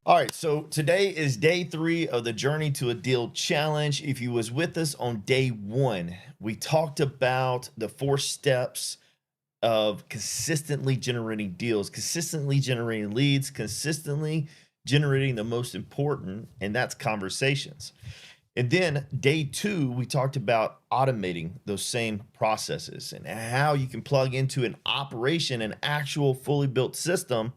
All right, so today is day 3 of the Journey to a Deal Challenge. If you was with us on day 1, we talked about the 4 steps of consistently generating deals, consistently generating leads, consistently generating the most important, and that's conversations. And then day 2, we talked about automating those same processes and how you can plug into an operation, an actual fully built system,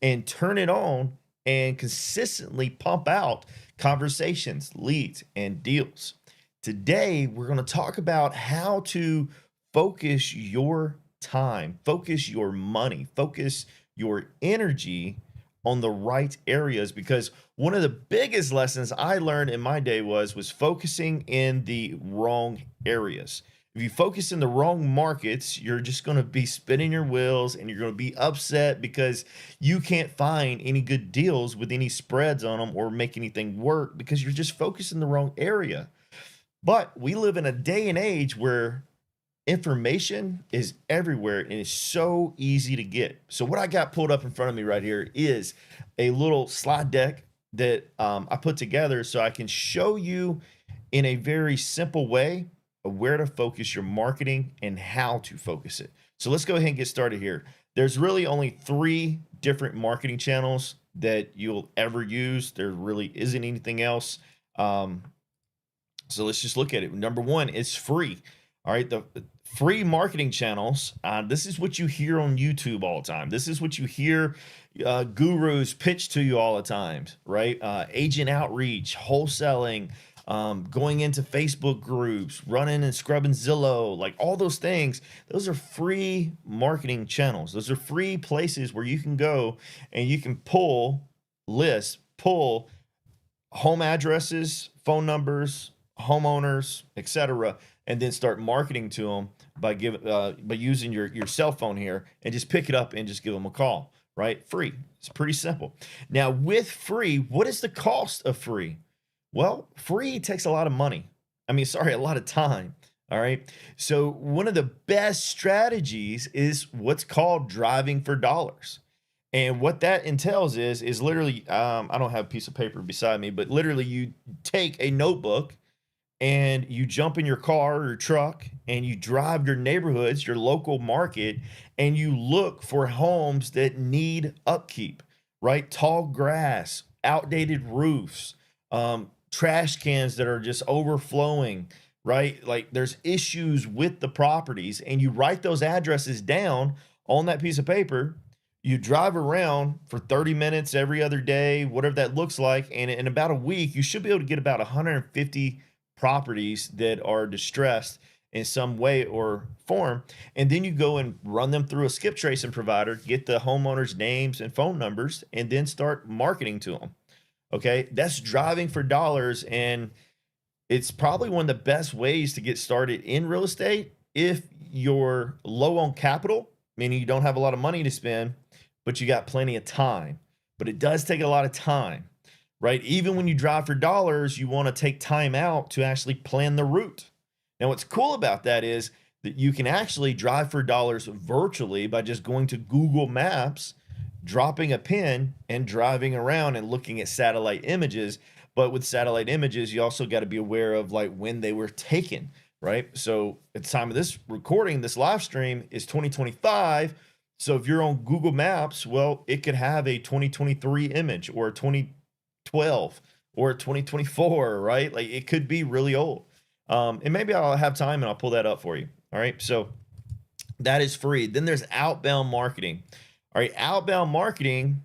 and turn it on and consistently pump out conversations, leads, and deals. Today, we're going to talk about how to focus your time, focus your money, focus your energy on the right areas, because one of the biggest lessons I learned in my day was focusing in the wrong areas. If you focus in the wrong markets, you're just going to be spinning your wheels and you're going to be upset because you can't find any good deals with any spreads on them or make anything work because you're just focused in the wrong area. But we live in a day and age where information is everywhere and it's so easy to get. So what I got pulled up in front of me right here is a little slide deck that I put together so I can show you in a very simple way of where to focus your marketing and how to focus it. So let's go ahead and get started here. There's really only 3 different marketing channels that you'll ever use. There really isn't anything else. So let's just look at it. Number 1 is free. All right, the free marketing channels. This is what you hear on YouTube all the time. This is what you hear gurus pitch to you all the time, right? Agent outreach, wholesaling, going into Facebook groups, running and scrubbing Zillow, like all those things. Those are free marketing channels. Those are free places where you can go and you can pull lists, pull home addresses, phone numbers, homeowners, etc., and then start marketing to them by using your cell phone here, and just pick it up and just give them a call, right? Free. It's pretty simple. Now, with free, what is the cost of free? Well, free takes a lot of money. A lot of time. All right. So one of the best strategies is what's called driving for dollars. And what that entails is literally, I don't have a piece of paper beside me, but literally you take a notebook and you jump in your car or your truck and you drive your neighborhoods, your local market, and you look for homes that need upkeep, right? Tall grass, outdated roofs, trash cans that are just overflowing, right? Like there's issues with the properties, and you write those addresses down on that piece of paper. You drive around for 30 minutes every other day, whatever that looks like. And in about a week, you should be able to get about 150 properties that are distressed in some way or form. And then you go and run them through a skip tracing provider, get the homeowners' names and phone numbers, and then start marketing to them. Okay. That's driving for dollars. And it's probably one of the best ways to get started in real estate if you're low on capital, meaning you don't have a lot of money to spend, but you got plenty of time. But it does take a lot of time, right? Even when you drive for dollars, you want to take time out to actually plan the route. Now, what's cool about that is that you can actually drive for dollars virtually by just going to Google Maps, dropping a pin, and driving around and looking at satellite images. But with satellite images, you also got to be aware of like when they were taken, right? So at the time of this recording, this live stream is 2025. So if you're on Google Maps, well, it could have a 2023 image or a 2012 or 2024, right? Like it could be really old. And maybe I'll have time and I'll pull that up for you. All right. So that is free. Then there's outbound marketing. All right. Outbound marketing.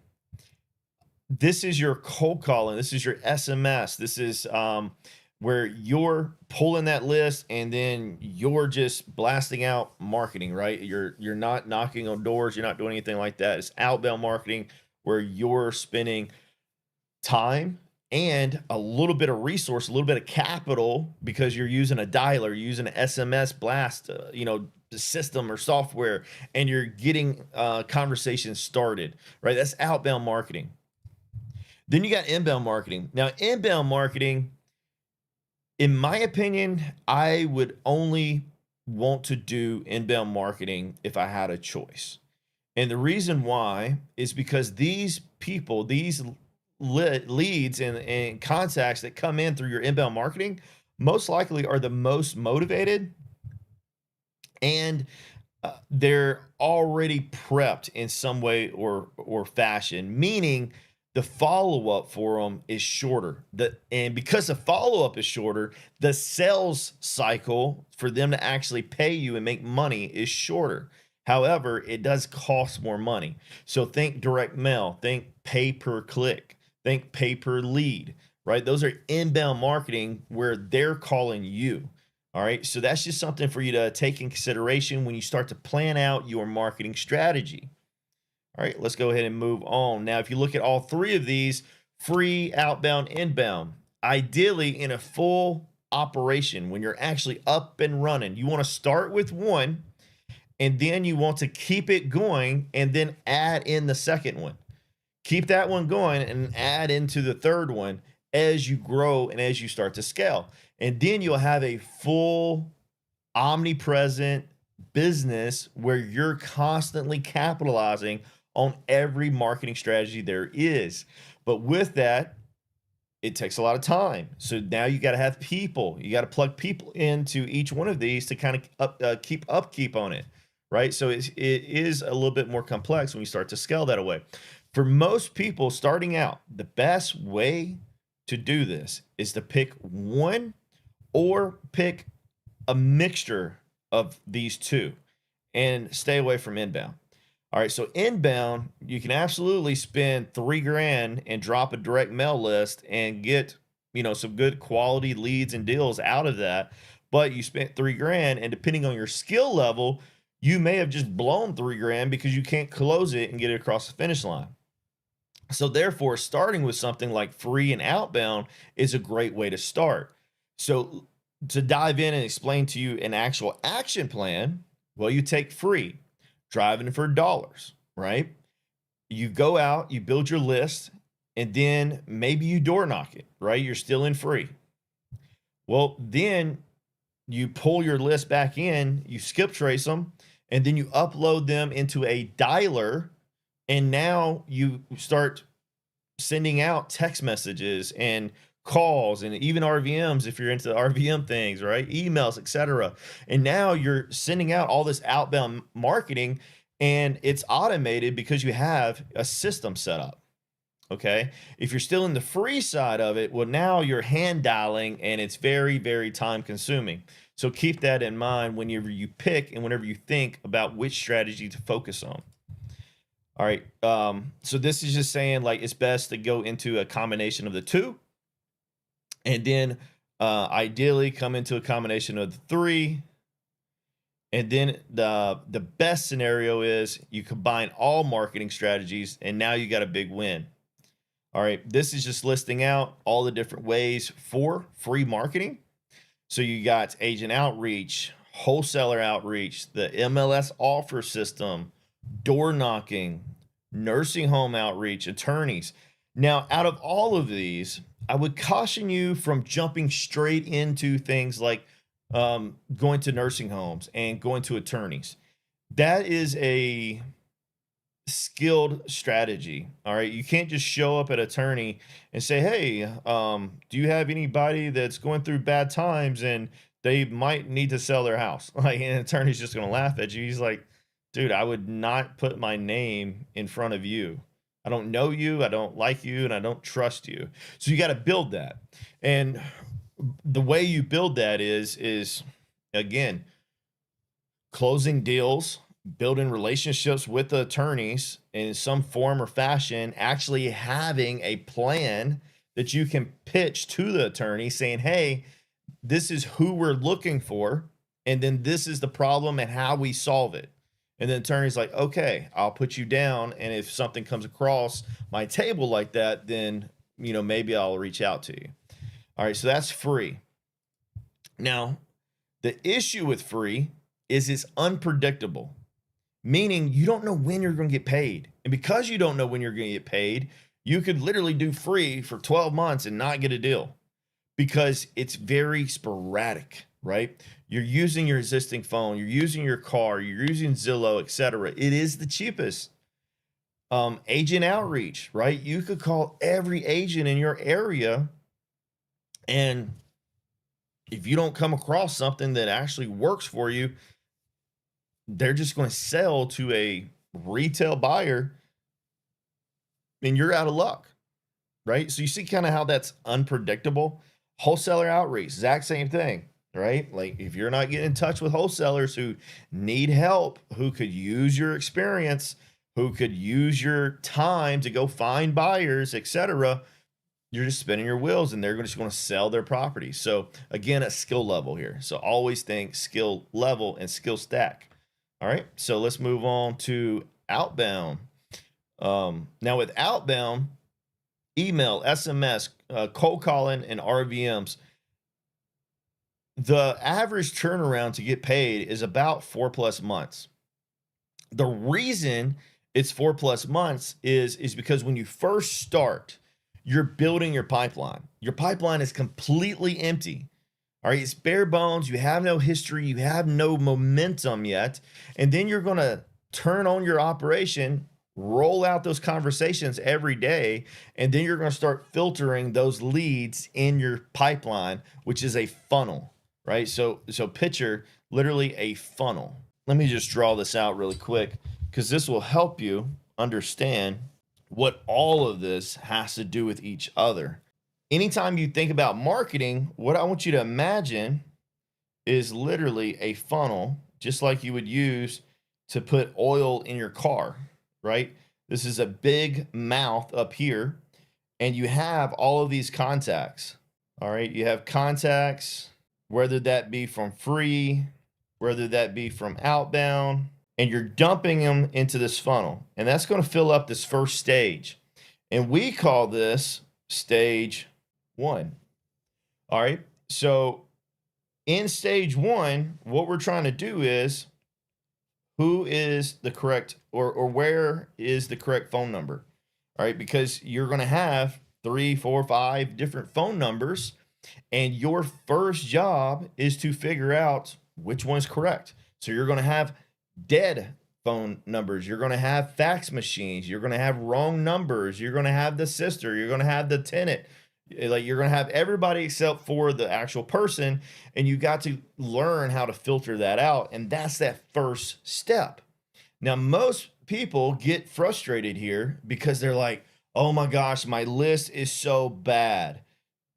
This is your cold calling. This is your SMS. This is where you're pulling that list and then you're just blasting out marketing, right? You're not knocking on doors. You're not doing anything like that. It's outbound marketing where you're spending time and a little bit of resource, a little bit of capital, because you're using a dialer, you're using an SMS blast, system or software, and you're getting conversations started, right? That's outbound marketing. Then you got inbound marketing. Now, inbound marketing, in my opinion, I would only want to do inbound marketing if I had a choice. And the reason why is because these people, these leads and contacts that come in through your inbound marketing most likely are the most motivated, and they're already prepped in some way or fashion, meaning the follow-up for them is shorter. And because the follow-up is shorter, the sales cycle for them to actually pay you and make money is shorter. However, it does cost more money. So think direct mail, think pay per click, think pay per lead, right? Those are inbound marketing where they're calling you. All right. So that's just something for you to take in consideration when you start to plan out your marketing strategy. All right. Let's go ahead and move on. Now, if you look at all three of these, free, outbound, inbound, ideally in a full operation, when you're actually up and running, you want to start with one and then you want to keep it going and then add in the second one. Keep that one going and add into the third one as you grow and as you start to scale. And then you'll have a full omnipresent business where you're constantly capitalizing on every marketing strategy there is. But with that, it takes a lot of time. So now you got to have people. You got to plug people into each one of these to kind of keep upkeep on it, right? So it is a little bit more complex when you start to scale that away. For most people starting out, the best way to do this is to pick one or pick a mixture of these two and stay away from inbound. All right, so inbound, you can absolutely spend $3,000 and drop a direct mail list and get, some good quality leads and deals out of that. But you spent $3,000, and depending on your skill level, you may have just blown $3,000 because you can't close it and get it across the finish line. So therefore, starting with something like free and outbound is a great way to start. So to dive in and explain to you an actual action plan, well, you take free, driving for dollars, right? You go out, you build your list, and then maybe you door knock it, right? You're still in free. Well, then you pull your list back in, you skip trace them, and then you upload them into a dialer. And now you start sending out text messages and calls and even RVMs if you're into the RVM things, right? Emails, etc. And now you're sending out all this outbound marketing and it's automated because you have a system set up. Okay. If you're still in the free side of it, well, now you're hand dialing and it's very, very time consuming. So keep that in mind whenever you pick and whenever you think about which strategy to focus on. All right. So this is just saying like it's best to go into a combination of the two and then ideally come into a combination of the three. And then the best scenario is you combine all marketing strategies and now you got a big win. All right. This is just listing out all the different ways for free marketing. So you got agent outreach, wholesaler outreach, the MLS offer system, door knocking, nursing home outreach, attorneys. Now, out of all of these, I would caution you from jumping straight into things like going to nursing homes and going to attorneys. That is a skilled strategy. All right. You can't just show up at attorney and say, hey, do you have anybody that's going through bad times and they might need to sell their house? Like, an attorney's just going to laugh at you. He's like, dude, I would not put my name in front of you. I don't know you, I don't like you, and I don't trust you. So you got to build that. And the way you build that is again, closing deals, building relationships with the attorneys in some form or fashion, actually having a plan that you can pitch to the attorney saying, hey, this is who we're looking for, and then this is the problem and how we solve it. And then the attorney's like, okay, I'll put you down. And if something comes across my table like that, then, maybe I'll reach out to you. All right. So that's free. Now, the issue with free is it's unpredictable, meaning you don't know when you're going to get paid. And because you don't know when you're going to get paid, you could literally do free for 12 months and not get a deal because it's very sporadic, right? You're using your existing phone, you're using your car, you're using Zillow, etc. It is the cheapest. Agent outreach, right? You could call every agent in your area, and if you don't come across something that actually works for you, they're just going to sell to a retail buyer and you're out of luck, right? So you see kind of how that's unpredictable. Wholesaler outreach, exact same thing, right? Like if you're not getting in touch with wholesalers who need help, who could use your experience, who could use your time to go find buyers, etc., you're just spinning your wheels and they're just going to sell their property. So again, a skill level here. So always think skill level and skill stack. All right. So let's move on to outbound. Now with outbound, email, SMS, cold calling, and RVMs, the average turnaround to get paid is about 4+ months. The reason it's 4+ months is because when you first start, you're building your pipeline. Your pipeline is completely empty. All right, it's bare bones. You have no history. You have no momentum yet. And then you're going to turn on your operation, roll out those conversations every day, and then you're going to start filtering those leads in your pipeline, which is a funnel, right? So picture literally a funnel. Let me just draw this out really quick because this will help you understand what all of this has to do with each other. Anytime you think about marketing, what I want you to imagine is literally a funnel, just like you would use to put oil in your car, right? This is a big mouth up here, and you have all of these contacts. All right, you have contacts, whether that be from free, whether that be from outbound, and you're dumping them into this funnel. And that's going to fill up this first stage. And we call this stage 1. All right. So in stage 1, what we're trying to do is who is the correct or where is the correct phone number? All right. Because you're going to have 3, 4, 5 different phone numbers. And your first job is to figure out which one's correct. So you're going to have dead phone numbers. You're going to have fax machines. You're going to have wrong numbers. You're going to have the sister. You're going to have the tenant. Like you're going to have everybody except for the actual person. And you got to learn how to filter that out. And that's that first step. Now, most people get frustrated here because they're like, oh my gosh, my list is so bad.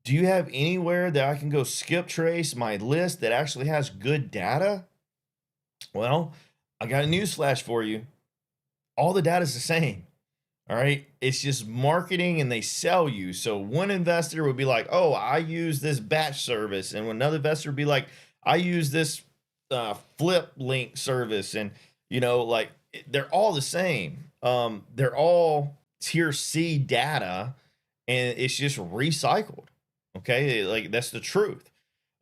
Do you have anywhere that I can go skip trace my list that actually has good data? Well, I got a news flash for you. All the data is the same. All right. It's just marketing and they sell you. So one investor would be like, oh, I use this batch service. And another investor would be like, I use this flip link service. And, like they're all the same. They're all tier C data and it's just recycled. Okay. Like that's the truth.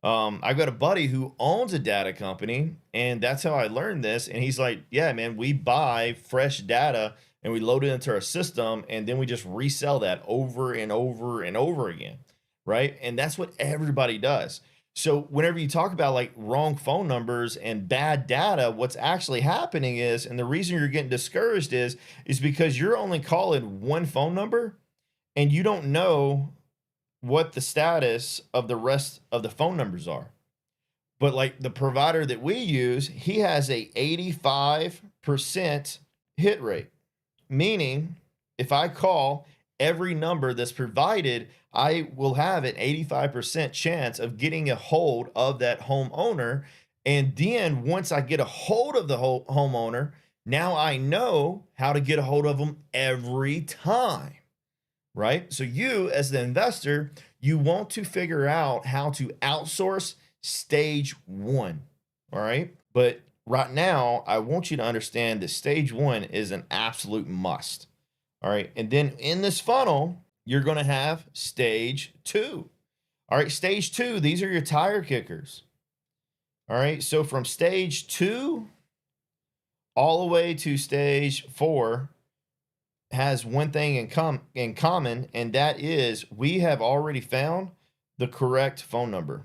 I've got a buddy who owns a data company, and that's how I learned this. And he's like, yeah, man, we buy fresh data and we load it into our system, and then we just resell that over and over and over again. Right. And that's what everybody does. So whenever you talk about like wrong phone numbers and bad data, what's actually happening is, and the reason you're getting discouraged is because you're only calling one phone number and you don't know what the status of the rest of the phone numbers are. But like the provider that we use, he has a 85% hit rate, meaning if I call every number that's provided, I will have an 85% chance of getting a hold of that homeowner. And then once I get a hold of the homeowner, now I know how to get a hold of them every time. Right? So you as the investor, you want to figure out how to outsource stage 1. All right. But right now, I want you to understand that stage 1 is an absolute must. All right. And then in this funnel, you're going to have stage 2. All right. Stage 2, these are your tire kickers. All right. So from stage 2 all the way to stage 4, has one thing in common, and that is we have already found the correct phone number.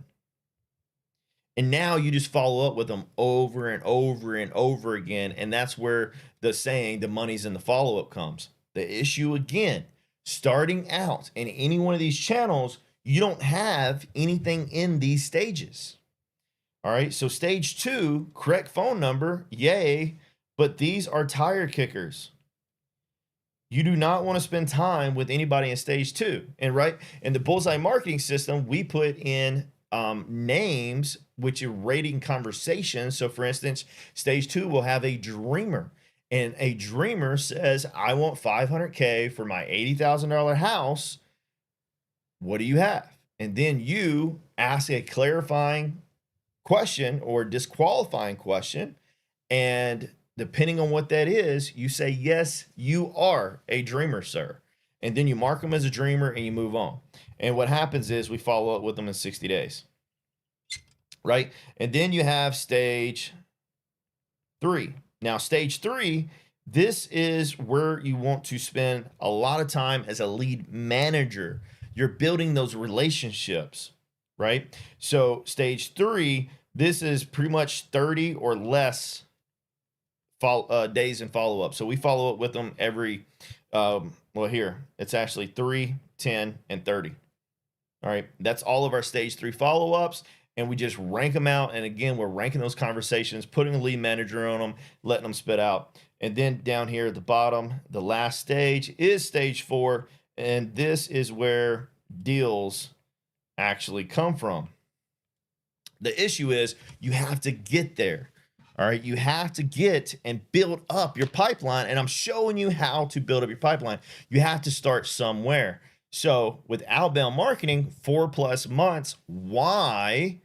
And now you just follow up with them over and over and over again. And that's where the saying, the money's in the follow-up comes. The issue again, starting out in any one of these channels, you don't have anything in these stages. All right. So stage 2, correct phone number, yay, but these are tire kickers. You do not want to spend time with anybody in stage 2. And right in the bullseye marketing system, we put in names, which are rating conversations. So for instance, stage 2 will have a dreamer, and a dreamer says, I want 500K for my $80,000 house. What do you have? And then you ask a clarifying question or disqualifying question. And depending on what that is, you say, yes, you are a dreamer, sir. And then you mark them as a dreamer and you move on. And what happens is we follow up with them in 60 days, right? And then you have stage 3. Now, stage 3, this is where you want to spend a lot of time as a lead manager. You're building those relationships, right? So stage 3, this is pretty much 30 or less days in follow-up. So we follow up with them every, well, here, it's actually 3, 10, and 30. All right, that's all of our stage 3 follow-ups, and we just rank them out. And again, we're ranking those conversations, putting a lead manager on them, letting them spit out. And then down here at the bottom, the last stage is stage 4, and this is where deals actually come from. The issue is you have to get there. All right, you have to get and build up your pipeline, and I'm showing you how to build up your pipeline. You have to start somewhere. So with outbound marketing, 4+ months, why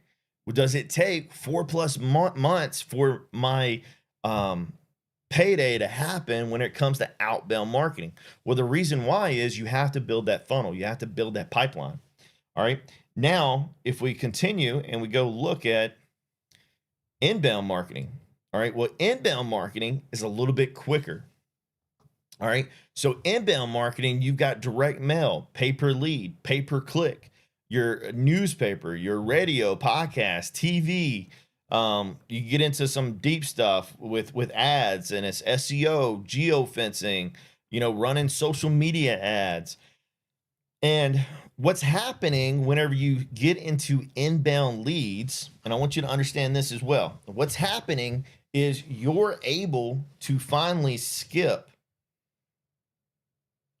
does it take 4+ months for my payday to happen when it comes to outbound marketing? Well, the reason why is you have to build that funnel. You have to build that pipeline. All right, now if we continue and we go look at inbound marketing. All right, well, inbound marketing is a little bit quicker. All right, so inbound marketing, you've got direct mail, pay-per-lead, pay-per-click, your newspaper, your radio, podcast, TV. You get into some deep stuff with ads, and it's SEO, geofencing, running social media ads. And what's happening whenever you get into inbound leads, and I want you to understand this as well. What's happening is you're able to finally skip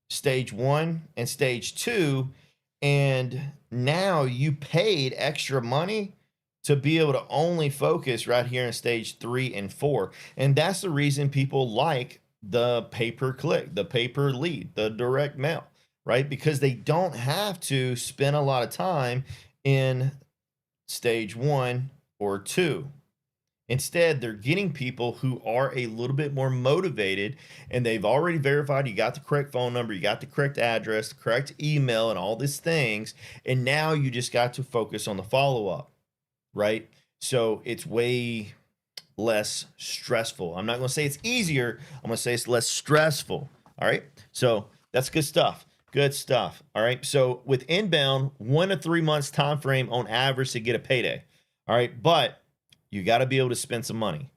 stage 1 and stage 2, and now you paid extra money to be able to only focus right here in stage 3 and 4. And that's the reason people like the pay-per-click, the pay-per-lead, the direct mail, right? Because they don't have to spend a lot of time in stage 1 or 2. Instead, they're getting people who are a little bit more motivated, and they've already verified you got the correct phone number, you got the correct address, the correct email, and all these things. And now you just got to focus on the follow-up, right? So it's way less stressful. I'm not going to say it's easier. I'm going to say it's less stressful. All right. So that's good stuff. Good stuff. All right. So with inbound, 1 to 3 months time frame on average to get a payday. All right. But you got to be able to spend some money.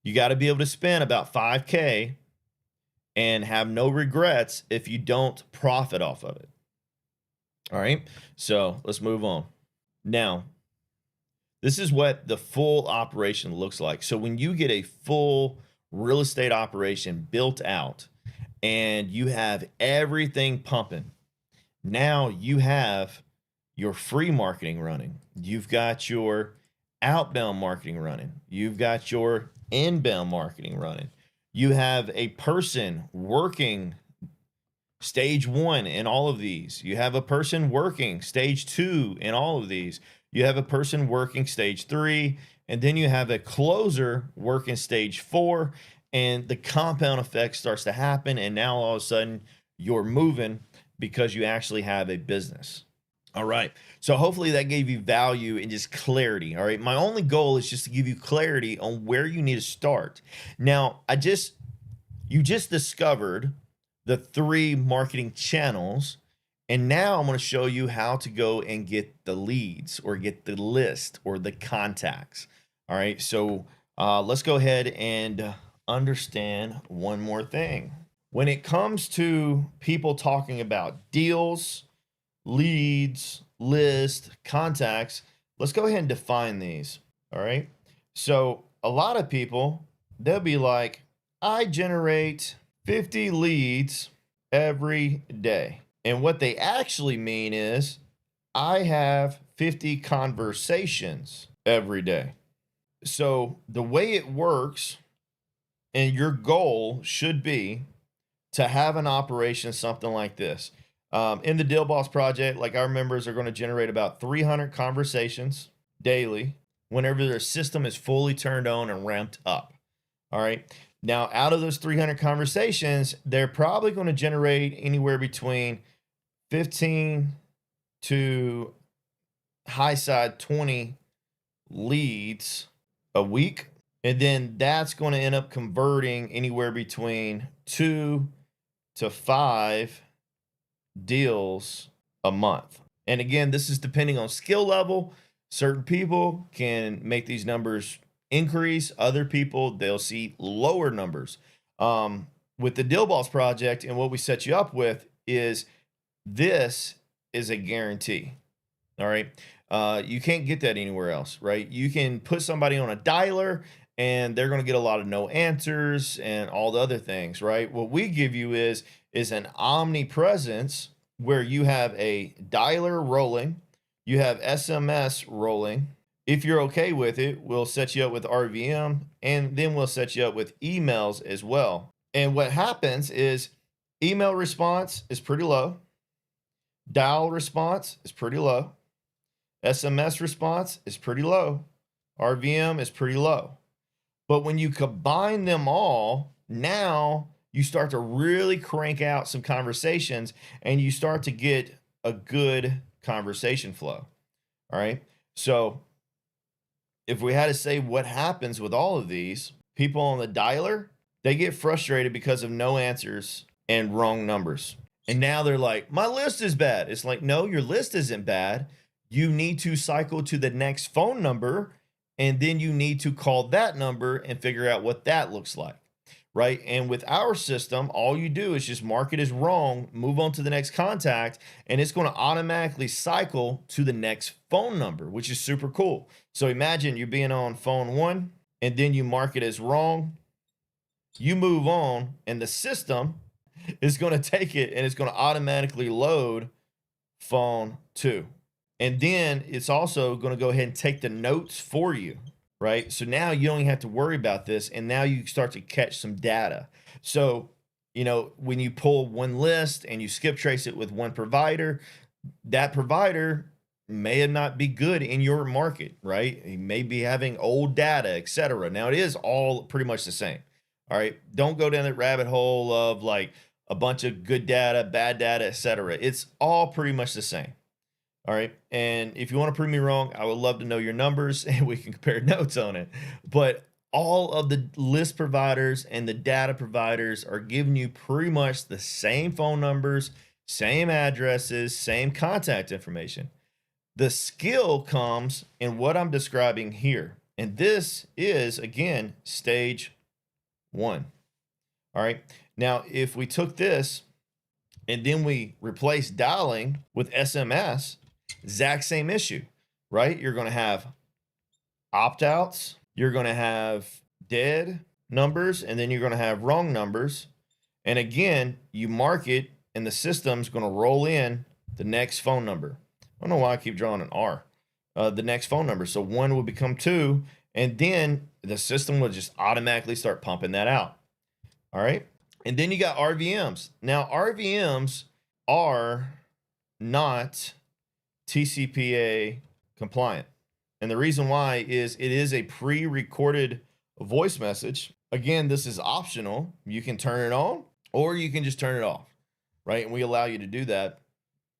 You got to be able to spend about 5K and have no regrets if you don't profit off of it. All right. So let's move on. Now, this is what the full operation looks like. So when you get a full real estate operation built out and you have everything pumping, now you have your free marketing running. You've got your outbound marketing running. You've got your inbound marketing running. You have a person working stage 1 in all of these. You have a person working stage 2 in all of these. You have a person working stage 3, and then you have a closer working stage 4, and the compound effect starts to happen. And now all of a sudden you're moving because you actually have a business. All right. So hopefully that gave you value and just clarity. All right. My only goal is just to give you clarity on where you need to start. Now, you just discovered the 3 marketing channels. And now I'm going to show you how to go and get the leads or get the list or the contacts. All right. So let's go ahead and understand one more thing. When it comes to people talking about deals, leads, list, contacts, let's go ahead and define these. All right. So a lot of people, they'll be like, I generate 50 leads every day. And what they actually mean is, I have 50 conversations every day. So the way it works, and your goal should be to have an operation something like this. In the Deal Boss project, like our members are going to generate about 300 conversations daily whenever their system is fully turned on and ramped up. All right. Now, out of those 300 conversations, they're probably going to generate anywhere between 15 to high side 20 leads a week. And then that's going to end up converting anywhere between 2 to 5 deals a month. And again, this is depending on skill level. Certain people can make these numbers increase. Other people, they'll see lower numbers. With the Deal Boss project, and what we set you up with is this is a guarantee. All right. You can't get that anywhere else, right? You can put somebody on a dialer and they're going to get a lot of no answers and all the other things, right? What we give you is an omnipresence where you have a dialer rolling, you have SMS rolling. If you're okay with it, we'll set you up with RVM, and then we'll set you up with emails as well. And what happens is email response is pretty low. Dial response is pretty low. SMS response is pretty low. RVM is pretty low. But when you combine them all, now you start to really crank out some conversations and you start to get a good conversation flow. All right. So if we had to say what happens with all of these, people on the dialer, they get frustrated because of no answers and wrong numbers. And now they're like, my list is bad. It's like, no, your list isn't bad. You need to cycle to the next phone number, and then you need to call that number and figure out what that looks like, right? And with our system, all you do is just mark it as wrong, move on to the next contact, and it's going to automatically cycle to the next phone number, which is super cool. So imagine you're being on phone 1, and then you mark it as wrong. You move on, and the system is going to take it and it's going to automatically load phone 2. And then it's also going to go ahead and take the notes for you, right? So now you don't even have to worry about this. And now you start to catch some data. So, when you pull one list and you skip trace it with one provider, that provider may not be good in your market, right? You may be having old data, etc. Now it is all pretty much the same. All right. Don't go down that rabbit hole of like a bunch of good data, bad data, etc. It's all pretty much the same. All right. And if you want to prove me wrong, I would love to know your numbers and we can compare notes on it. But all of the list providers and the data providers are giving you pretty much the same phone numbers, same addresses, same contact information. The skill comes in what I'm describing here. And this is, again, stage 1. All right. Now, if we took this and then we replace dialing with SMS, exact same issue, right? You're going to have opt-outs, you're going to have dead numbers, and then you're going to have wrong numbers. And again, you mark it and the system's going to roll in the next phone number. I don't know why I keep drawing an R. The next phone number. So 1 will become 2, and then the system will just automatically start pumping that out. All right. And then you got RVMs. Now, RVMs are not TCPA compliant. And the reason why is it is a pre-recorded voice message. Again, this is optional. You can turn it on or you can just turn it off, right? And we allow you to do that.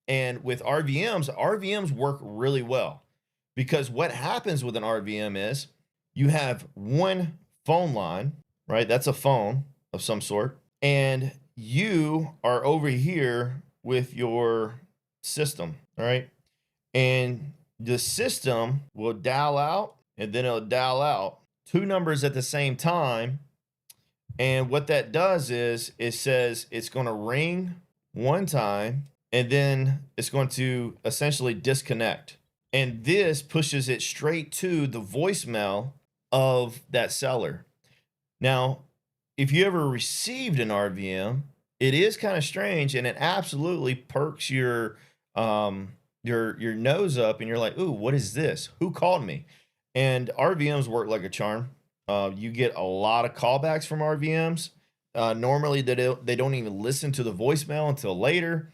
And with RVMs work really well because what happens with an RVM is you have one phone line, right? That's a phone of some sort. And you are over here with your system, all right? And the system will dial out and then it'll dial out 2 numbers at the same time. And what that does is it says it's going to ring one time and then it's going to essentially disconnect. And this pushes it straight to the voicemail of that seller. Now, if you ever received an RVM, it is kind of strange and it absolutely perks your nose up and you're like, "Ooh, what is this? Who called me?" And RVMs work like a charm. You get a lot of callbacks from RVMs. Normally, they don't even listen to the voicemail until later.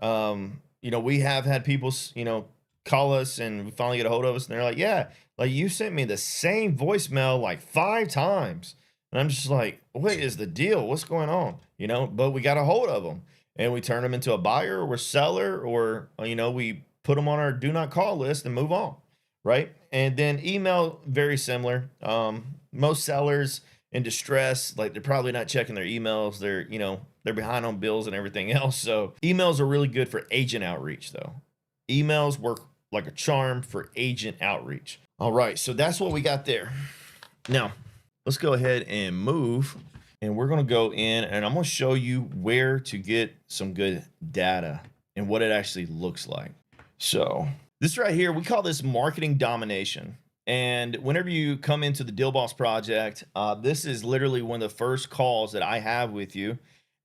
We have had people, call us and we finally get a hold of us, and they're like, "Yeah, like you sent me the same voicemail like 5 times," and I'm just like, "What is the deal? What's going on?" But we got a hold of them, and we turn them into a buyer or seller, or we put them on our do not call list and move on, right? And then email, very similar. Most sellers in distress, like they're probably not checking their emails. They're behind on bills and everything else. So emails are really good for agent outreach, though. Emails work like a charm for agent outreach. All right, so that's what we got there. Now, let's go ahead and move, and we're going to go in, and I'm going to show you where to get some good data and what it actually looks like. So this right here, we call this marketing domination. And whenever you come into the Deal Boss Project, this is literally one of the first calls that I have with you.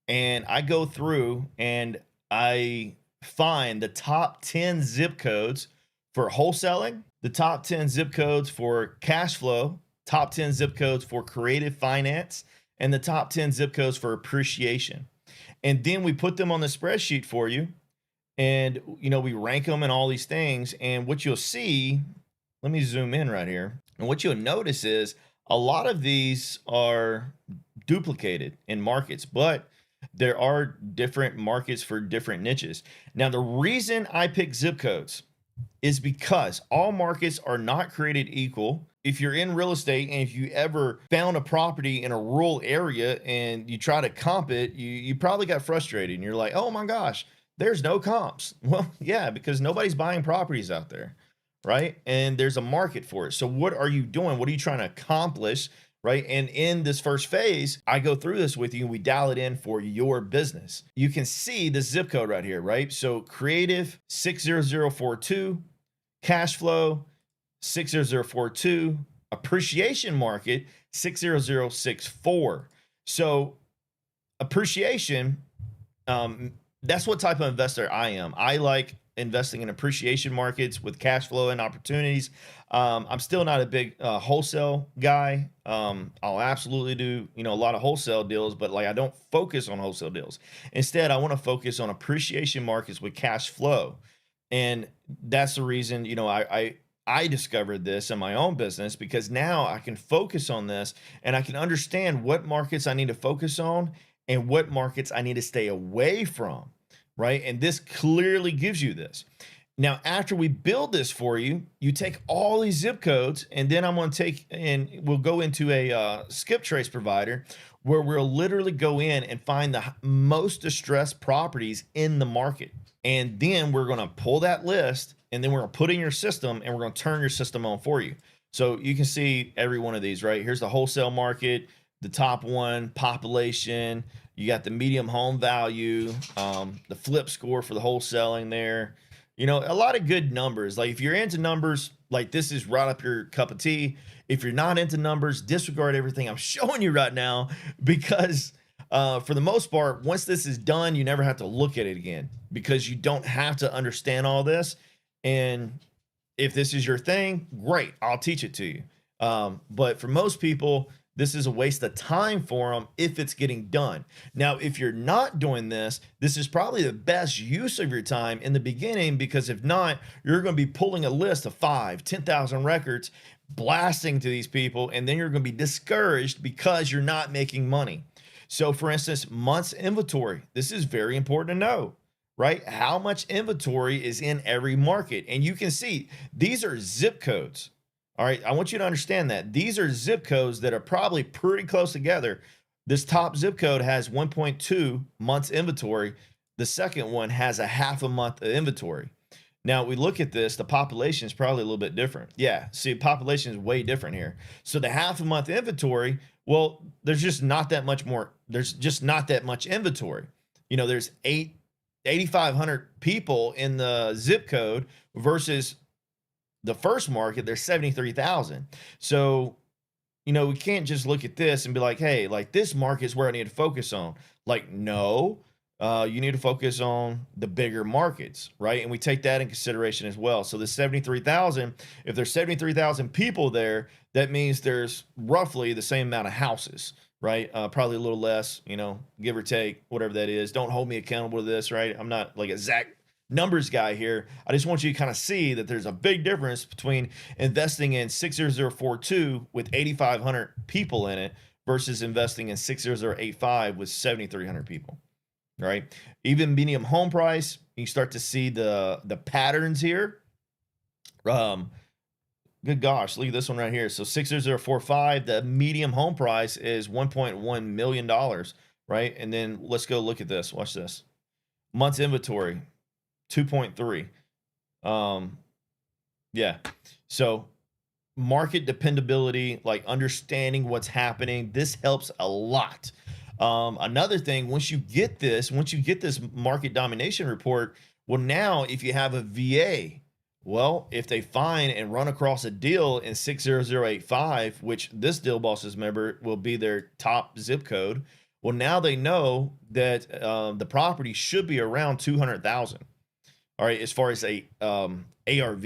And I go through and I find the top 10 zip codes for wholesaling, the top 10 zip codes for cash flow, top 10 zip codes for creative finance, and the top 10 zip codes for appreciation. And then we put them on the spreadsheet for you. And, we rank them and all these things. And what you'll see, let me zoom in right here. And what you'll notice is a lot of these are duplicated in markets, but there are different markets for different niches. Now, the reason I pick zip codes is because all markets are not created equal. If you're in real estate and if you ever found a property in a rural area and you try to comp it, you probably got frustrated and you're like, "Oh my gosh, there's no comps." Well, yeah, because nobody's buying properties out there, right? And there's a market for it. So what are you doing? What are you trying to accomplish, right? And in this first phase, I go through this with you and we dial it in for your business. You can see the zip code right here, right? So creative 60042, cash flow 60042, appreciation market 60064. So appreciation, that's what type of investor I am. I like investing in appreciation markets with cash flow and opportunities. I'm still not a big wholesale guy. I'll absolutely do, a lot of wholesale deals, but like I don't focus on wholesale deals. Instead, I want to focus on appreciation markets with cash flow. And that's the reason, I discovered this in my own business, because now I can focus on this and I can understand what markets I need to focus on and what markets I need to stay away from. Right? And this clearly gives you this. Now, after we build this for you, you take all these zip codes, and then I'm going to take and we'll go into a skip trace provider where we'll literally go in and find the most distressed properties in the market. And then we're going to pull that list, and then we're going to put in your system, and we're going to turn your system on for you. So you can see every one of these, right? Here's the wholesale market, the top one, population. You got the medium home value, the flip score for the wholesaling there. A lot of good numbers. Like if you're into numbers, like this is right up your cup of tea. If you're not into numbers, disregard everything I'm showing you right now, because for the most part, once this is done, you never have to look at it again, because you don't have to understand all this. And if this is your thing, great, I'll teach it to you. But for most people, this is a waste of time for them if it's getting done. Now, if you're not doing this, this is probably the best use of your time in the beginning, because if not, you're going to be pulling a list of 10,000 records, blasting to these people, and then you're going to be discouraged because you're not making money. So for instance, months inventory. This is very important to know, right? How much inventory is in every market. And you can see these are zip codes. All right, I want you to understand that these are zip codes that are probably pretty close together. This top zip code has 1.2 months inventory. The second one has a half a month of inventory. Now we look at this, the population is probably a little bit different. Yeah, see, population is way different here. So the half a month inventory, Well, there's just not that much more. There's just not that much inventory. There's 8,500 people in the zip code versus the first market, there's 73,000. So, we can't just look at this and be like, hey, like this market is where I need to focus on. Like, no, you need to focus on the bigger markets, right? And we take that in consideration as well. So the 73,000, if there's 73,000 people there, that means there's roughly the same amount of houses, right? Probably a little less, give or take, whatever that is. Don't hold me accountable to this, right? I'm not like exact numbers guy here. I just want you to kind of see that there's a big difference between investing in 60042 with 8,500 people in it versus investing in 60085 with 7,300 people, right? Even medium home price, you start to see the patterns here. Good gosh, look at this one right here. So 60045, the medium home price is $1.1 million, right? And then let's go look at this. Watch this. Months inventory, 2.3. Yeah. So market dependability, like understanding what's happening, this helps a lot. Another thing, once you get this market domination report, well, now if you have a VA, well, if they find and run across a deal in 60085, which this Deal Bosses member will be their top zip code, well, now they know that the property should be around 200,000. All right, as far as a ARV.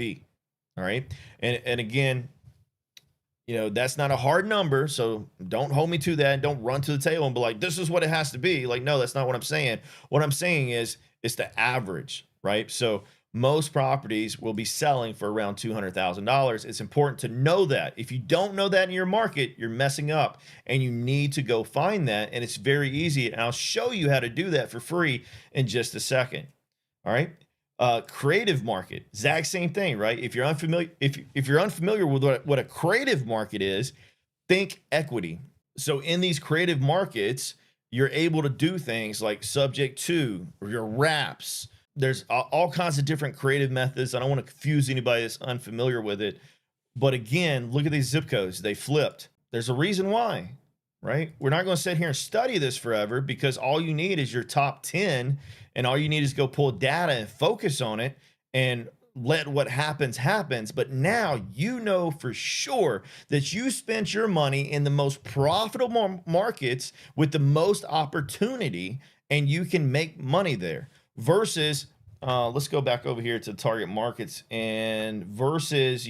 All right, and again, that's not a hard number, so don't hold me to that. Don't run to the table and be like, this is what it has to be. Like, no, that's not what I'm saying. What I'm saying is it's the average, right? So most properties will be selling for around $200,000. It's important to know that. If you don't know that in your market, you're messing up, and you need to go find that. And it's very easy, and I'll show you how to do that for free in just a second. All right. Creative market, exact same thing, right? If you're unfamiliar, if you're unfamiliar with what a creative market is, think equity. So in these creative markets, you're able to do things like subject to, or your wraps. There's all kinds of different creative methods. I don't want to confuse anybody that's unfamiliar with it. But again, look at these zip codes. They flipped. There's a reason why, right? We're not going to sit here and study this forever, because all you need is your top 10, and all you need is go pull data and focus on it and let what happens. But now you know for sure that you spent your money in the most profitable markets with the most opportunity, and you can make money there versus let's go back over here to target markets and versus,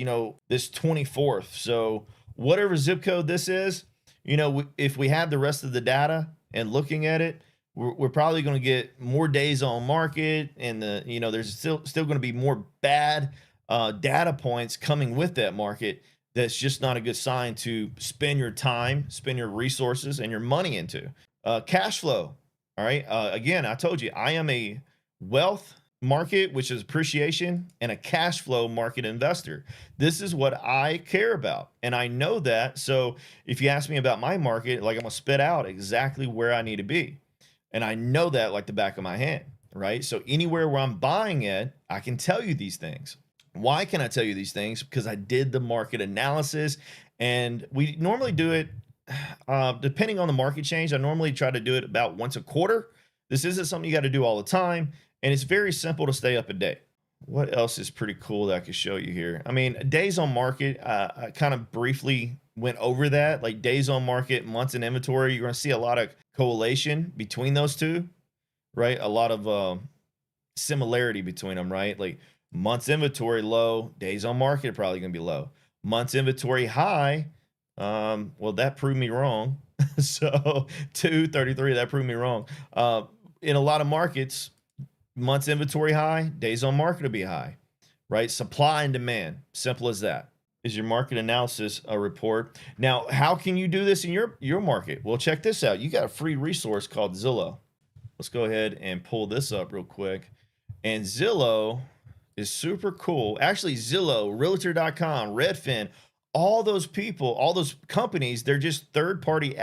this 24th. So whatever zip code this is, if we have the rest of the data and looking at it, we're probably going to get more days on market, and there's still going to be more bad data points coming with that market. That's just not a good sign to spend your time, spend your resources, and your money into. Cash flow. All right. Again, I told you I am a wealth market, which is appreciation, and a cash flow market investor. This is what I care about, and I know that. So if you ask me about my market, like, I'm gonna spit out exactly where I need to be, and I know that like the back of my hand, right? So anywhere where I'm buying it, I can tell you these things. Why can I tell you these things? Because I did the market analysis, and we normally do it depending on the market change. I normally try to do it about once a quarter. This isn't something you got to do all the time, and it's very simple to stay up to date. What else is pretty cool that I could show you here? I mean, days on market, I kind of briefly went over that. Like days on market, months in inventory, you're going to see a lot of correlation between those two, right? A lot of similarity between them, right? Like months inventory low, days on market probably going to be low. Months inventory high, well, that proved me wrong. So 233, that proved me wrong. In a lot of markets, months inventory high, days on market will be high, right? Supply and demand, simple as that. Is your market analysis a report? Now, how can you do this in your market? Well, check this out. You got a free resource called Zillow. Let's go ahead and pull this up real quick. And Zillow is super cool. Actually, Zillow, Realtor.com, Redfin, all those people, all those companies, they're just third-party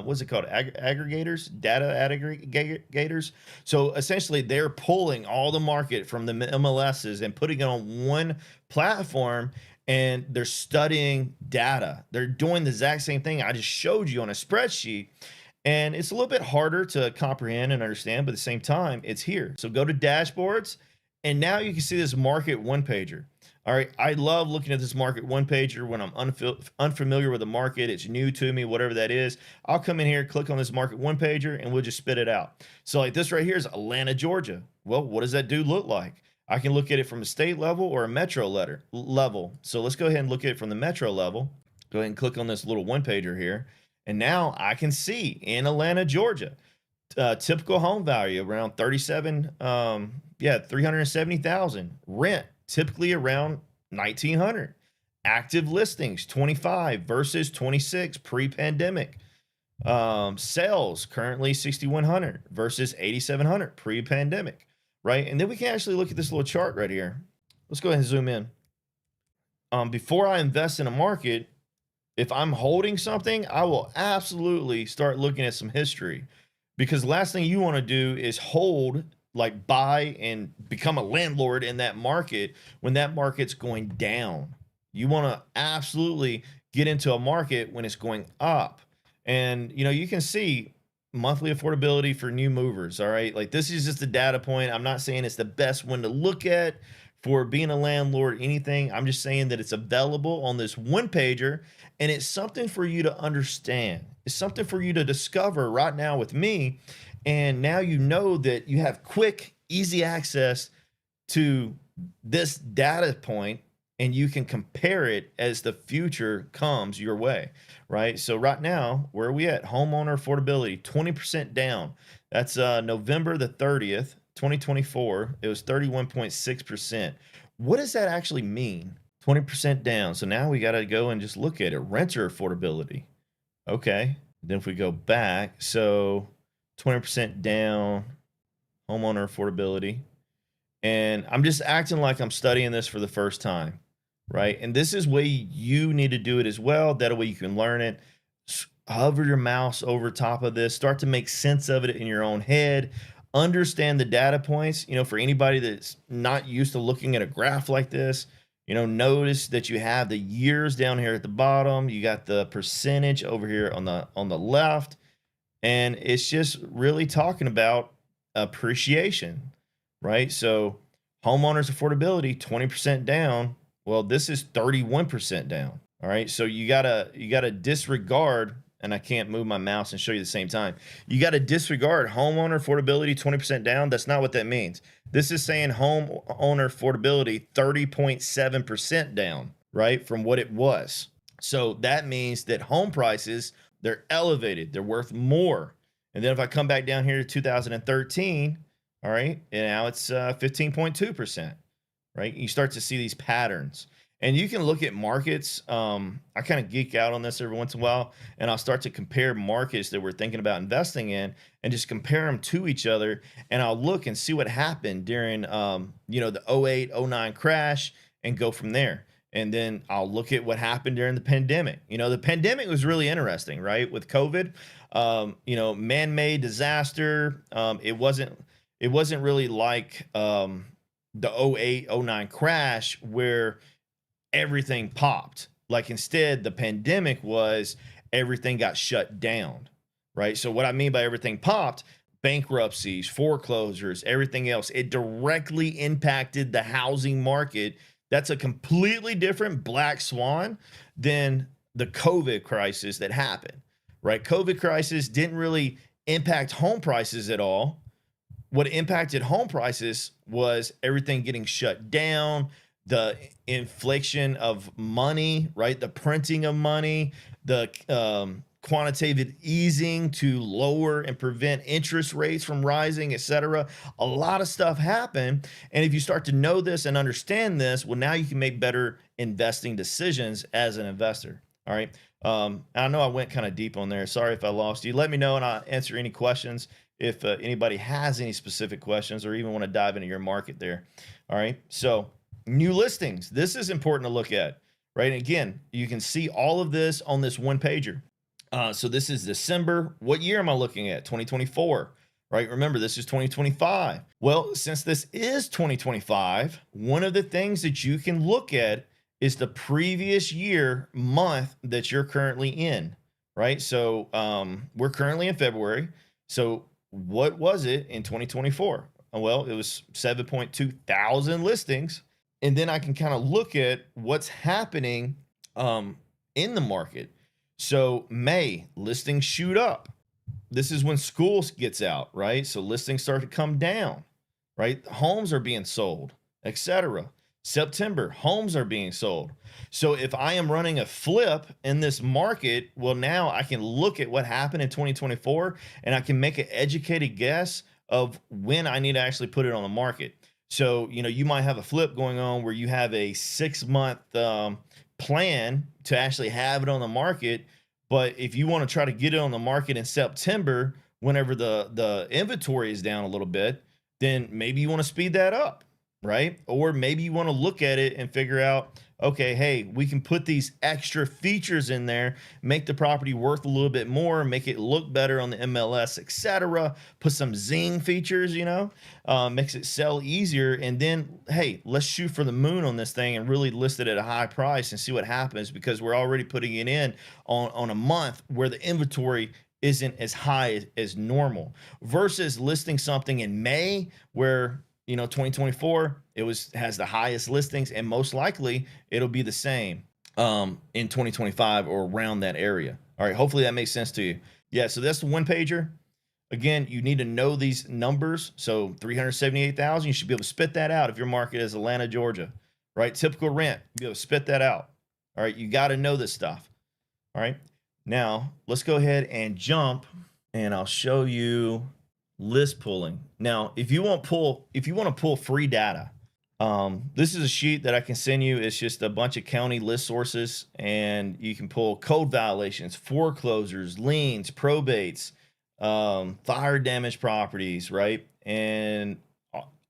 what's it called? Aggregators, data aggregators. So essentially, they're pulling all the market from the MLSs and putting it on one platform, and they're studying data. They're doing the exact same thing I just showed you on a spreadsheet. And it's a little bit harder to comprehend and understand, but at the same time, it's here. So go to dashboards, and now you can see this market one pager. All right. I love looking at this market one pager when I'm unfamiliar with the market. It's new to me, whatever that is. I'll come in here, click on this market one pager, and we'll just spit it out. So like this right here is Atlanta, Georgia. Well, what does that dude look like? I can look at it from a state level or a metro level. So let's go ahead and look at it from the metro level. Go ahead and click on this little one pager here. And now I can see in Atlanta, Georgia, typical home value around 370,000. Rent typically around 1,900. Active listings 25 versus 26 pre-pandemic. Sales currently 6,100 versus 8,700 pre-pandemic, right? And then we can actually look at this little chart right here. Let's go ahead and zoom in. Before I invest in a market, if I'm holding something, I will absolutely start looking at some history, because the last thing you want to do is hold, like buy and become a landlord in that market when that market's going down. You want to absolutely get into a market when it's going up. And, you can see monthly affordability for new movers. All right. Like this is just a data point. I'm not saying it's the best one to look at for being a landlord, anything. I'm just saying that it's available on this one pager, and it's something for you to understand. It's something for you to discover right now with me. And now you know that you have quick, easy access to this data point, and you can compare it as the future comes your way, right? So right now, where are we at? Homeowner affordability, 20% down. That's November the 30th. 2024, it was 31.6%. What does that actually mean? 20% down. So now we got to go and just look at it. Renter affordability. Okay. Then if we go back, so 20% down, homeowner affordability. And I'm just acting like I'm studying this for the first time, right? And this is way you need to do it as well. That way you can learn it. Hover your mouse over top of this. Start to make sense of it in your own head. Understand the data points. For anybody that's not used to looking at a graph like this, notice that you have the years down here at the bottom. You got the percentage over here on the left, and it's just really talking about appreciation, right? So homeowners affordability 20% down. Well, this is 31% down. All right, so you gotta disregard. And I can't move my mouse and show you at the same time. You got to disregard homeowner affordability 20% down. That's not what that means. This is saying homeowner affordability 30.7% down, right, from what it was. So that means that home prices, they're elevated. They're worth more. And then if I come back down here to 2013, all right, and now it's 15.2%, right? You start to see these patterns. And you can look at markets. I kind of geek out on this every once in a while, and I'll start to compare markets that we're thinking about investing in and just compare them to each other. And I'll look and see what happened during, the 08, 09 crash and go from there. And then I'll look at what happened during the pandemic. The pandemic was really interesting, right? With COVID, man-made disaster. It wasn't really like the 08, 09 crash where everything popped. Like instead, the pandemic was everything got shut down, right? So what I mean by everything popped, bankruptcies, foreclosures, everything else, it directly impacted the housing market. That's a completely different black swan than the COVID crisis that happened, right? COVID crisis didn't really impact home prices at all. What impacted home prices was everything getting shut down, the inflation of money, right? The printing of money, the quantitative easing to lower and prevent interest rates from rising, et cetera. A lot of stuff happened. And if you start to know this and understand this, well, now you can make better investing decisions as an investor. All right. I know I went kind of deep on there. Sorry if I lost you. Let me know and I'll answer any questions if anybody has any specific questions or even want to dive into your market there. All right. So new listings. This is important to look at, right? And again, you can see all of this on this one pager. So this is December. What year am I looking at? 2024, right? Remember, this is 2025. Well, since this is 2025, one of the things that you can look at is the previous year month that you're currently in, right? So we're currently in February. So what was it in 2024? Well, it was 7.2 thousand listings. And then I can kind of look at what's happening in the market. So May, listings shoot up. This is when school gets out, right? So listings start to come down, right? Homes are being sold, etc. September, homes are being sold. So if I am running a flip in this market, well, now I can look at what happened in 2024 and I can make an educated guess of when I need to actually put it on the market. So, you might have a flip going on where you have a 6-month plan to actually have it on the market. But if you want to try to get it on the market in September, whenever the inventory is down a little bit, then maybe you want to speed that up, right? Or maybe you want to look at it and figure out, okay, hey, we can put these extra features in there, make the property worth a little bit more, make it look better on the MLS, etc. Put some zing features, makes it sell easier. And then, hey, let's shoot for the moon on this thing and really list it at a high price and see what happens, because we're already putting it in on a month where the inventory isn't as high as normal, versus listing something in May where 2024, has the highest listings, and most likely it'll be the same in 2025 or around that area. All right, hopefully that makes sense to you. Yeah, so that's the one pager. Again, you need to know these numbers. So 378,000, you should be able to spit that out if your market is Atlanta, Georgia, right? Typical rent, you'll be able to spit that out. All right, you got to know this stuff. All right, now let's go ahead and jump, and I'll show you list pulling. Now, if you want to pull free data, this is a sheet that I can send you. It's just a bunch of county list sources, and you can pull code violations, foreclosures, liens, probates, fire damage properties, right? And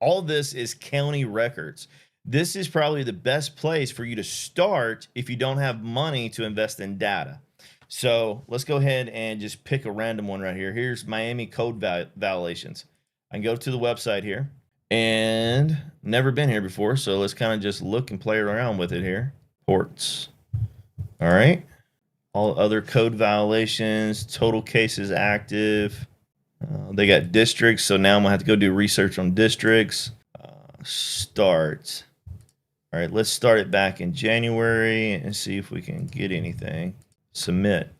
all this is county records. This is probably the best place for you to start if you don't have money to invest in data. So let's go ahead and just pick a random one right here. Here's Miami code violations. I can go to the website here, and never been here before. So let's kind of just look and play around with it here. Ports. All right. All other code violations, total cases active. They got districts. So now I'm gonna have to go do research on districts. Start. All right, let's start it back in January and see if we can get anything. Submit.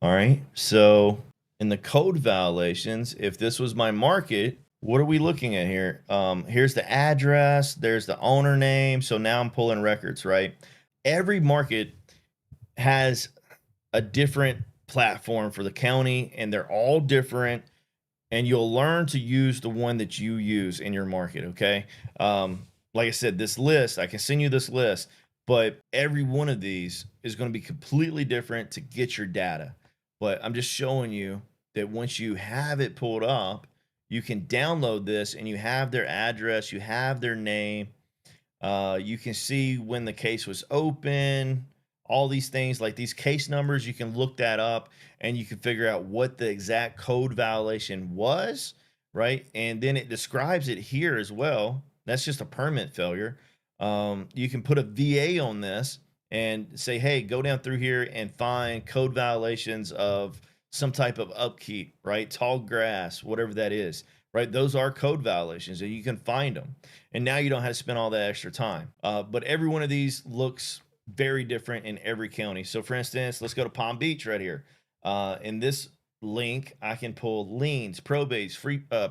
All right, so in the code violations, if this was my market, what are we looking at here? Here's the address, there's the owner name. So now I'm pulling records, right? Every market has a different platform for the county, and they're all different, and you'll learn to use the one that you use in your market, okay? Like I said, this list, I can send you this list, but every one of these is going to be completely different to get your data. But I'm just showing you that once you have it pulled up, you can download this and you have their address, you have their name. You can see when the case was open, all these things like these case numbers, you can look that up and you can figure out what the exact code violation was, right? And then it describes it here as well. That's just a permit failure. You can put a VA on this and say, hey, go down through here and find code violations of some type of upkeep, right? Tall grass, whatever that is, right? Those are code violations and you can find them. And now you don't have to spend all that extra time. But every one of these looks very different in every county. So for instance, let's go to Palm Beach right here. In this link, I can pull liens, probates,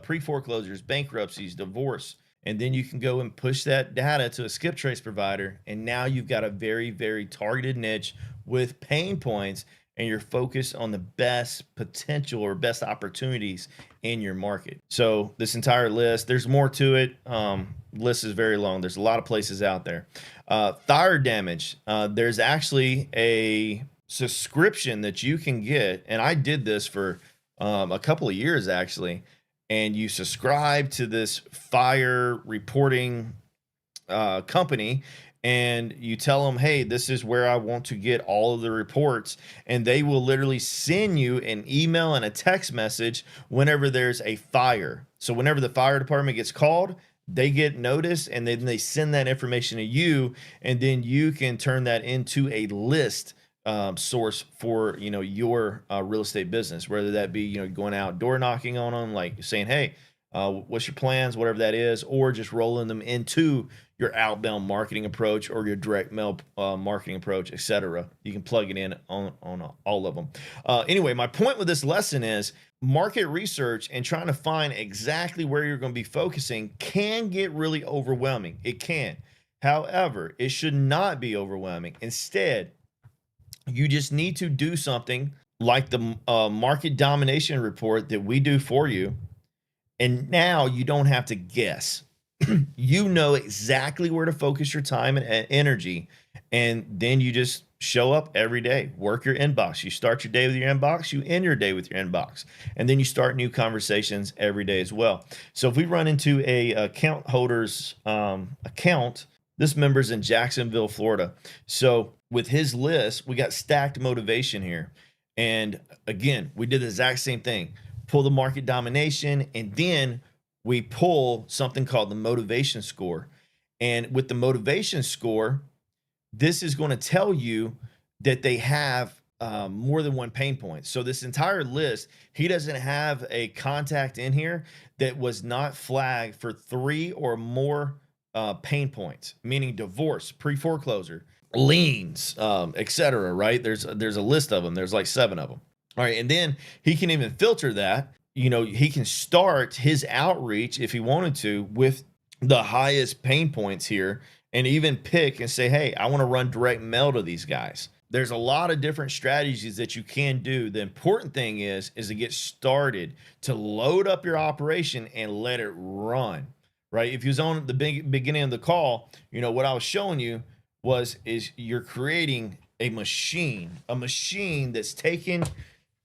pre-foreclosures, bankruptcies, divorce, and then you can go and push that data to a skip trace provider. And now you've got a very, very targeted niche with pain points, and you're focused on the best potential or best opportunities in your market. So this entire list, there's more to it. List is very long. There's a lot of places out there. Fire damage. There's actually a subscription that you can get. And I did this for a couple of years actually. And you subscribe to this fire reporting company, and you tell them, hey, this is where I want to get all of the reports. And they will literally send you an email and a text message whenever there's a fire. So whenever the fire department gets called, they get notice, and then they send that information to you, and then you can turn that into a list source for your real estate business, whether that be going out door knocking on them, like saying, hey, what's your plans, whatever that is, or just rolling them into your outbound marketing approach or your direct mail marketing approach, etc. You can plug it in on all of them. Anyway, my point with this lesson is market research and trying to find exactly where you're going to be focusing can get really overwhelming. It can. However, it should not be overwhelming. Instead, you just need to do something like the market domination report that we do for you. And now you don't have to guess. You know exactly where to focus your time and energy. And then you just show up every day, work your inbox. You start your day with your inbox, you end your day with your inbox. And then you start new conversations every day as well. So if we run into a account holder's account, this member's in Jacksonville, Florida. So with his list, we got stacked motivation here. And again, we did the exact same thing. Pull the market domination, and then we pull something called the motivation score. And with the motivation score, this is going to tell you that they have more than one pain point. So this entire list, he doesn't have a contact in here that was not flagged for 3 or more pain points, meaning divorce, pre-foreclosure, liens, etc. Right? There's a list of them. There's like 7 of them. All right. And then he can even filter that. He can start his outreach if he wanted to with the highest pain points here, and even pick and say, hey, I want to run direct mail to these guys. There's a lot of different strategies that you can do. The important thing is to get started, to load up your operation and let it run, right? If you was on the beginning of the call, what I was showing you is you're creating a machine that's taking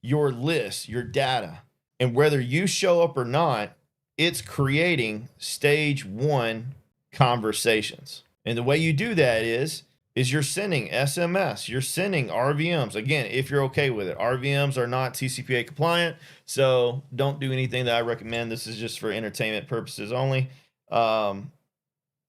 your list, your data, and whether you show up or not, it's creating stage 1 conversations. And the way you do that is you're sending SMS, you're sending RVMs. Again, if you're okay with it, RVMs are not TCPA compliant, so don't do anything that I recommend. This is just for entertainment purposes only. And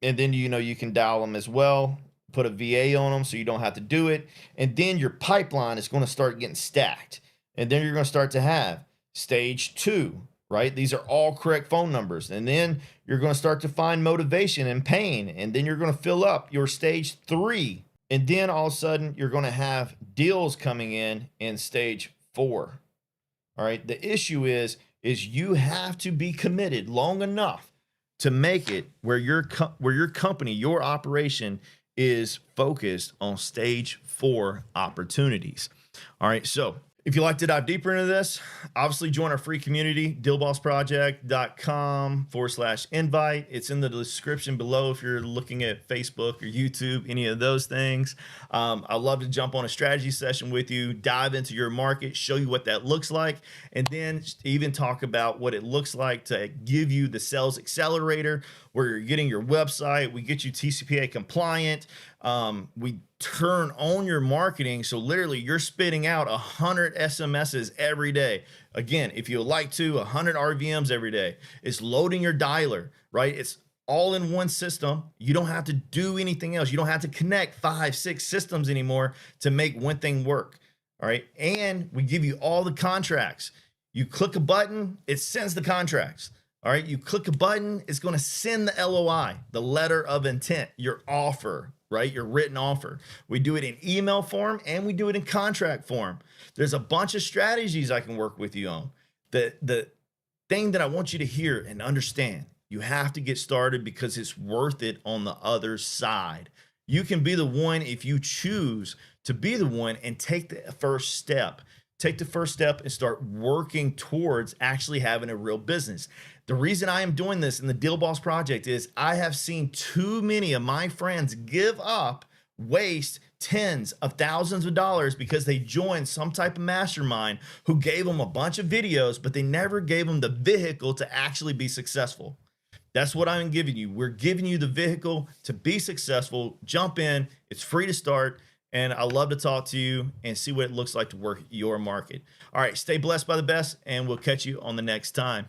then, you can dial them as well, put a VA on them so you don't have to do it. And then your pipeline is going to start getting stacked. And then you're going to start to have stage 2, right? These are all correct phone numbers. And then you're going to start to find motivation and pain. And then you're going to fill up your stage 3. And then all of a sudden you're going to have deals coming in stage 4. All right. The issue is you have to be committed long enough to make it where your company, your operation is focused on stage 4 opportunities. All right. So if you'd like to dive deeper into this, obviously join our free community, dealbossproject.com/invite. It's in the description below if you're looking at Facebook or YouTube, any of those things. I'd love to jump on a strategy session with you, dive into your market, show you what that looks like, and then even talk about what it looks like to give you the sales accelerator where you're getting your website. We get you TCPA compliant. We turn on your marketing. So literally you're spitting out 100 SMSs every day. Again, if you would like to, 100 RVMs every day. It's loading your dialer, right? It's all in one system. You don't have to do anything else. You don't have to connect 5, 6 systems anymore to make one thing work. All right. And we give you all the contracts. You click a button, it sends the contracts. All right. You click a button, it's going to send the LOI, the letter of intent, your offer, right? Your written offer. We do it in email form and we do it in contract form. There's a bunch of strategies I can work with you on. The thing that I want you to hear and understand, you have to get started because it's worth it on the other side. You can be the one if you choose to be the one and take the first step. Take the first step and start working towards actually having a real business. The reason I am doing this in the Deal Boss Project is I have seen too many of my friends give up, waste tens of thousands of dollars because they joined some type of mastermind who gave them a bunch of videos, but they never gave them the vehicle to actually be successful. That's what I'm giving you. We're giving you the vehicle to be successful. Jump in. It's free to start. And I love to talk to you and see what it looks like to work your market. All right, stay blessed by the best, and we'll catch you on the next time.